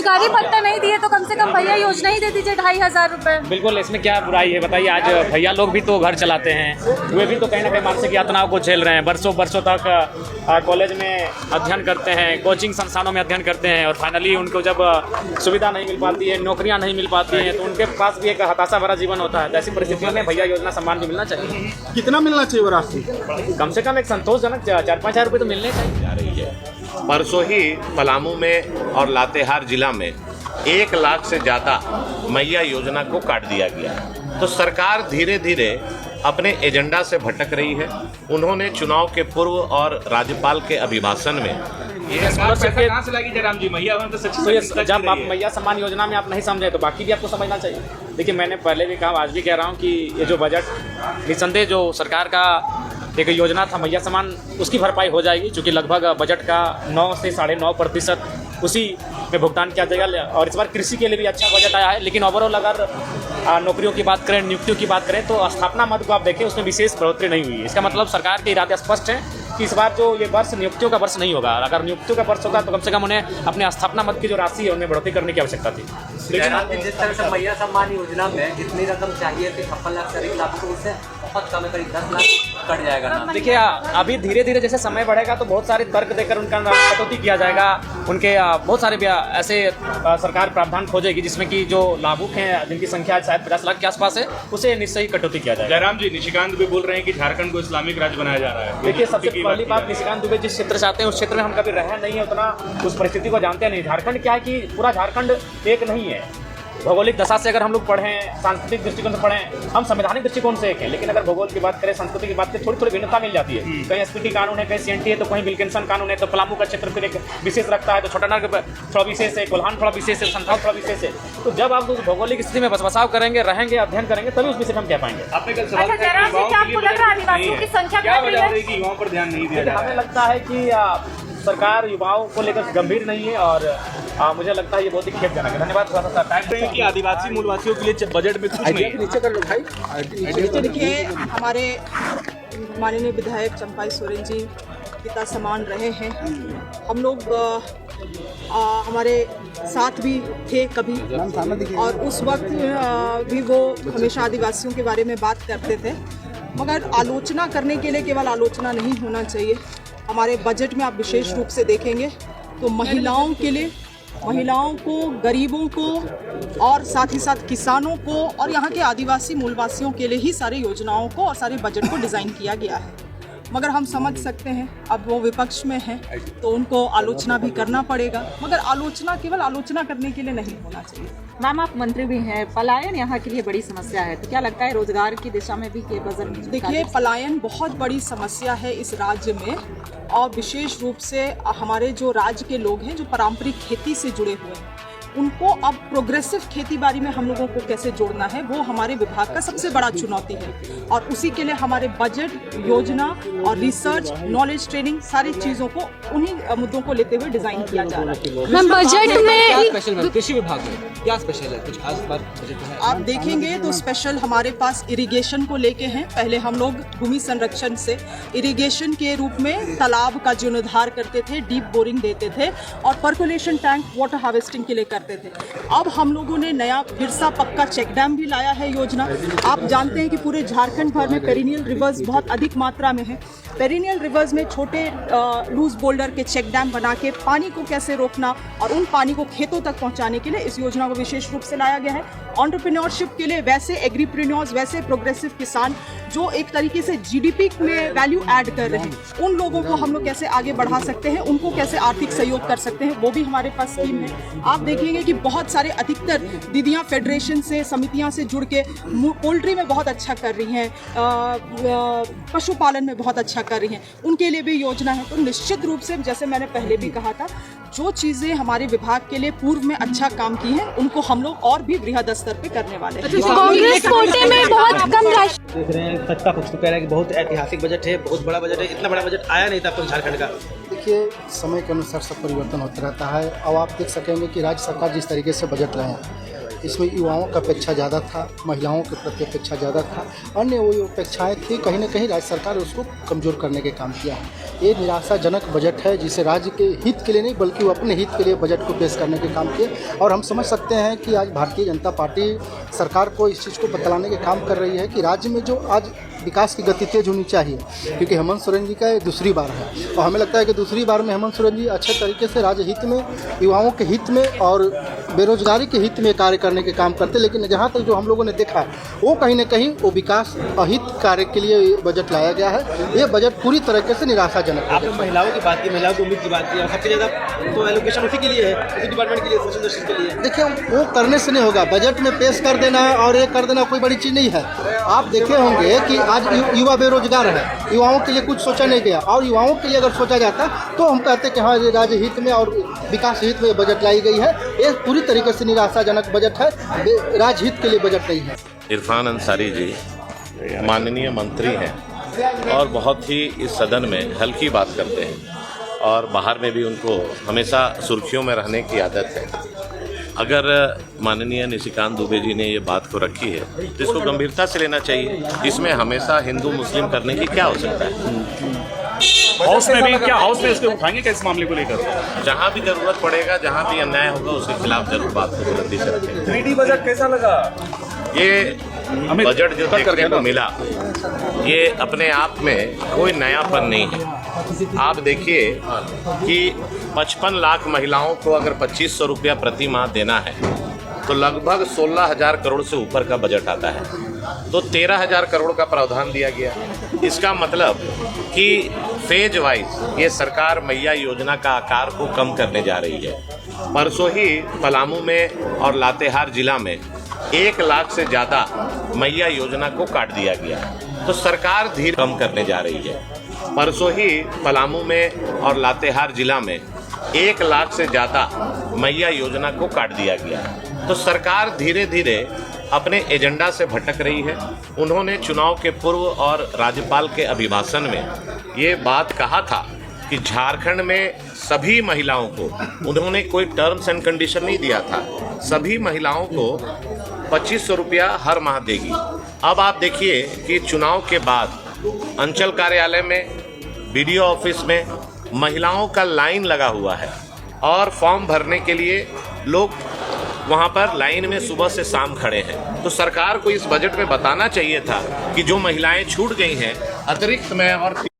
बेरोजगारी भत्ता नहीं दिए तो कम से कम भैया योजना ही दे दीजिए 2500 रुपए। बिल्कुल, इसमें क्या बुराई है बताइए। आज भैया लोग भी तो घर चलाते हैं, वे भी तो कहीं ना कहीं मानसिक यातनाओं को झेल रहे हैं। बरसों बरसों तक कॉलेज में अध्ययन करते हैं, कोचिंग संस्थानों में अध्ययन करते हैं और फाइनली उनको जब सुविधा नहीं मिल पाती है, नौकरियां नहीं मिल पाती हैं, तो उनके पास भी एक हताशा भरा जीवन होता है। ऐसी परिस्थितियों में भैया योजना सम्मान भी मिलना चाहिए। कितना मिलना चाहिए वो राशि? कम से कम एक संतोषजनक 4-5 हज़ार रुपये तो मिलने चाहिए। जा रही है। परसों ही पलामू में और लातेहार जिला में 1 लाख से ज़्यादा मैया योजना को काट दिया गया। तो सरकार धीरे धीरे अपने एजेंडा से भटक रही है। उन्होंने चुनाव के पूर्व और राज्यपाल के अभिभाषण में कहाँ से लगी जयराम जी? मैया तो जब आप मैया सम्मान योजना में आप नहीं समझे तो बाकी भी आपको समझना चाहिए। देखिए, मैंने पहले भी कहा, आज भी कह रहा हूँ कि ये जो बजट निसंदेह जो सरकार का एक योजना था मैया सम्मान, उसकी भरपाई हो जाएगी, क्योंकि लगभग बजट का 9 से 9.5% उसी में भुगतान किया जाएगा। और इस बार कृषि के लिए भी अच्छा बजट आया है। लेकिन ओवरऑल अगर नौकरियों की बात करें, नियुक्तियों की बात करें, तो स्थापना मद को आप देखें, उसमें विशेष बढ़ोतरी नहीं हुई है। इसका मतलब सरकार के इरादे स्पष्ट हैं कि इस बार जो ये वर्ष नियुक्तियों का वर्ष नहीं होगा। अगर नियुक्तियों का वर्ष होगा तो कम से कम उन्हें अपने स्थापना मद की जो राशि है उनमें बढ़ोतरी करने की आवश्यकता थी। लेकिन जिस तरह से मैया सम्मान योजना में जितनी रकम चाहिए थी 56 लाख से अधिक लाभ, तो उससे बहुत कम है, करीब 10 लाख कट जाएगा ना। देखिए, अभी धीरे धीरे जैसे समय बढ़ेगा तो बहुत सारे तर्क देकर उनका कटौती किया जाएगा। उनके बहुत सारे ऐसे सरकार प्रावधान खोजेगी जिसमें कि जो लाभुक हैं, जिनकी संख्या शायद 50 लाख के आसपास है, उसे निश्चय ही कटौती किया जाएगा। जयराम जी, निशिकांत भी बोल रहे हैं कि झारखंड को इस्लामिक राज्य बनाया जा रहा है। देखिए, सबसे पहली बात, निशिकांत दुबे जिस क्षेत्र से आते हैं उस क्षेत्र में हम कभी रहे नहीं है, उतना उस परिस्थिति को जानते नहीं। झारखंड क्या है कि पूरा झारखंड एक नहीं है। भौगोलिक दशा से अगर हम लोग पढ़ें, सांस्कृतिक दृष्टिकोण से पढ़ें, हम संवैधानिक दृष्टिकोण से एक है। लेकिन अगर भूगोल की बात करें, संस्कृति की बात करें, थोड़ी थोड़ी भिन्नता मिल जाती है। कहीं एसपीटी कानून है, कहीं सीएनटी है, तो कहीं विल्किंसन कानून है। तो पलामू का क्षेत्र फिर एक विशेष रखता है, तो छोटानागपुर थोड़ा विशेष है, कोल्हान थोड़ा विशेष है, संथाल थोड़ा विशेष है। तो जब आप उस भौगोलिक स्थिति में बसबसाव करेंगे, रहेंगे, अध्ययन करेंगे, तभी उस विषय में हम कह पाएंगे। आपने कल सवाल किया कि युवाओं पर ध्यान नहीं दिया जा रहा है। हमें लगता है कि सरकार युवाओं को लेकर गंभीर नहीं है और मुझे लगता है ये बहुत ही खेदजनक है। धन्यवाद। थोड़ा सा टाइम कि आदिवासी मूलवासियों के लिए बजट में कुछ नहीं है। नीचे कर लो भाई। देखिए, हमारे माननीय विधायक चंपाई सोरेन जी पिता समान रहे हैं। हम लोग हमारे साथ भी थे कभी, और उस वक्त भी वो हमेशा आदिवासियों के बारे में बात करते थे। मगर आलोचना करने के लिए केवल आलोचना नहीं होना चाहिए। हमारे बजट में आप विशेष रूप से देखेंगे तो महिलाओं के लिए, महिलाओं को, गरीबों को और साथ ही साथ किसानों को और यहाँ के आदिवासी मूलवासियों के लिए ही सारी योजनाओं को और सारे बजट को डिज़ाइन किया गया है। मगर हम समझ सकते हैं, अब वो विपक्ष में हैं तो उनको आलोचना भी करना पड़ेगा। मगर आलोचना केवल आलोचना करने के लिए नहीं होना चाहिए। मैम, आप मंत्री भी हैं, पलायन यहाँ के लिए बड़ी समस्या है, तो क्या लगता है रोजगार की दिशा में भी ये बजट? देखिए, पलायन बहुत बड़ी समस्या है इस राज्य में, और विशेष रूप से हमारे जो राज्य के लोग हैं जो पारंपरिक खेती से जुड़े हुए हैं, उनको अब प्रोग्रेसिव खेती बाड़ी में हम लोगों को कैसे जोड़ना है, वो हमारे विभाग का सबसे बड़ा चुनौती है। और उसी के लिए हमारे बजट, योजना और रिसर्च, नॉलेज ट्रेनिंग, सारी चीज़ों को उन्हीं मुद्दों को लेते हुए डिजाइन किया जा रहा है। मैम, बजट में कृषि विभाग में क्या स्पेशल है? कुछ खास बात बजट में आप देखेंगे तो स्पेशल हमारे पास इरिगेशन को लेके हैं। पहले हम लोग भूमि संरक्षण से इरिगेशन के रूप में तालाब का जीर्णोद्धार करते थे, डीप बोरिंग देते थे और पर्कुलेशन टैंक वाटर हार्वेस्टिंग के लिए करते थे। अब हम लोगों ने नया बिरसा पक्का चेक डैम भी लाया है योजना। आप जानते हैं कि पूरे झारखंड भर में पेरिनियल रिवर्स बहुत अधिक मात्रा में है। पेरिनियल रिवर्स में छोटे लूज बोल्डर के चेक डैम बना के पानी को कैसे रोकना और उन पानी को खेतों तक पहुंचाने के लिए इस योजना को विशेष रूप से लाया गया है। एंटरप्रेन्योरशिप के लिए वैसे एग्रीप्रेन्योर्स, वैसे प्रोग्रेसिव किसान जो एक तरीके से जीडीपी में वैल्यू ऐड कर रहे हैं, उन लोगों को हम लोग कैसे आगे बढ़ा सकते हैं, उनको कैसे आर्थिक सहयोग कर सकते हैं, वो भी हमारे पास स्कीम है। आप देखेंगे कि बहुत सारे अधिकतर दीदियां फेडरेशन से, समितियां से जुड़ के पोल्ट्री में बहुत अच्छा कर रही हैं, पशुपालन में बहुत अच्छा कर रही हैं, उनके लिए भी योजना है। तो निश्चित रूप से, जैसे मैंने पहले भी कहा था, जो चीज़ें हमारे विभाग के लिए पूर्व में अच्छा काम की हैं, उनको हम लोग और भी वृहद स्तर पे करने वाले हैं। कांग्रेस कोटे में बहुत कम राशि देख रहे हैं, सत्ता पक्ष तो कह रहा है कि बहुत ऐतिहासिक बजट है, बहुत बड़ा बजट है। इतना बड़ा बजट आया नहीं था अब तक झारखंड का। देखिए, समय के अनुसार सब परिवर्तन होता रहता है। अब आप देख सकेंगे कि राज्य सरकार जिस तरीके से बजट लाए हैं, इसमें युवाओं का अपेक्षा ज़्यादा था, महिलाओं के प्रति अपेक्षा ज़्यादा था, अन्य वो अपेक्षाएं थी, कहीं ना कहीं राज्य सरकार ने उसको कमज़ोर करने के काम किया है। ये निराशाजनक बजट है जिसे राज्य के हित के लिए नहीं बल्कि वो अपने हित के लिए बजट को पेश करने के काम किए। और हम समझ सकते हैं कि आज भारतीय जनता पार्टी सरकार को इस चीज़ को बतलाने के काम कर रही है कि राज्य में जो आज विकास की गति तेज होनी चाहिए, क्योंकि हेमंत सोरेन जी का ये दूसरी बार है और हमें लगता है कि दूसरी बार में हेमंत सोरेन जी अच्छे तरीके से राज्य हित में, युवाओं के हित में और बेरोजगारी के हित में कार्य करने के काम करते। लेकिन जहाँ तक जो हम लोगों ने देखा वो कहीं ना कहीं वो विकास अहित कार्य के लिए ये बजट लाया गया है। ये बजट पूरी तरीके से निराशाजनक है। आपने महिलाओं की बात की, महिलाओं की उम्मीद की बात की और सबसे ज़्यादा तो एलोकेशन उसी के लिए है, उसी डिपार्टमेंट के लिए, सोशल जस्टिस के लिए। देखिए वो करने से नहीं होगा, बजट में पेश कर देना और ये कर देना कोई बड़ी चीज़ नहीं है। आप देखे होंगे कि आज युवा बेरोजगार है, युवाओं के लिए कुछ सोचा नहीं गया और युवाओं के लिए अगर सोचा जाता तो हम कहते कि हाँ ये राज्य हित में और विकास हित में बजट लाई गई है। ये पूरी तरीके से निराशाजनक बजट है, राज्य हित के लिए बजट नहीं है। इरफान अंसारी जी माननीय मंत्री हैं और बहुत ही इस सदन में हल्की बात करते हैं और बाहर में भी उनको हमेशा सुर्खियों में रहने की आदत है। अगर माननीय निशिकांत दुबे जी ने ये बात को रखी है तो इसको गंभीरता से लेना चाहिए। इसमें हमेशा हिंदू मुस्लिम करने की क्या आवश्यकता है? हाउस में भी क्या, हाउस में इसको उठाएंगे क्या इस मामले को लेकर? जहाँ भी जरूरत पड़ेगा, जहाँ भी अन्याय होगा उसके खिलाफ जरूर बात को बुलंदी से रखेंगे। 3D बजट कैसा लगा? ये बजट जो देखने को मिला ये अपने आप में कोई नयापन नहीं है। आप देखिए कि 55 लाख महिलाओं को अगर 2500 रुपया प्रति माह देना है तो लगभग 16,000 करोड़ से ऊपर का बजट आता है। तो 13,000 करोड़ का प्रावधान दिया गया। इसका मतलब कि फेज वाइज ये सरकार मैया योजना का आकार को कम करने जा रही है। परसों ही पलामू में और लातेहार जिला में 1 लाख से ज़्यादा मैया योजना को काट दिया गया। तो सरकार धीरे कम करने जा रही है। परसों ही पलामू में और लातेहार जिला में 1 लाख से ज़्यादा मैया योजना को काट दिया गया। तो सरकार धीरे धीरे अपने एजेंडा से भटक रही है। उन्होंने चुनाव के पूर्व और राज्यपाल के अभिभाषण में ये बात कहा था कि झारखंड में सभी महिलाओं को, उन्होंने कोई टर्म्स एंड कंडीशन नहीं दिया था, सभी महिलाओं को 2500 रुपया हर माह देगी। अब आप देखिए कि चुनाव के बाद अंचल कार्यालय में, बीडीओ ऑफिस में महिलाओं का लाइन लगा हुआ है और फॉर्म भरने के लिए लोग वहाँ पर लाइन में सुबह से शाम खड़े हैं। तो सरकार को इस बजट में बताना चाहिए था कि जो महिलाएं छूट गई हैं अतिरिक्त में और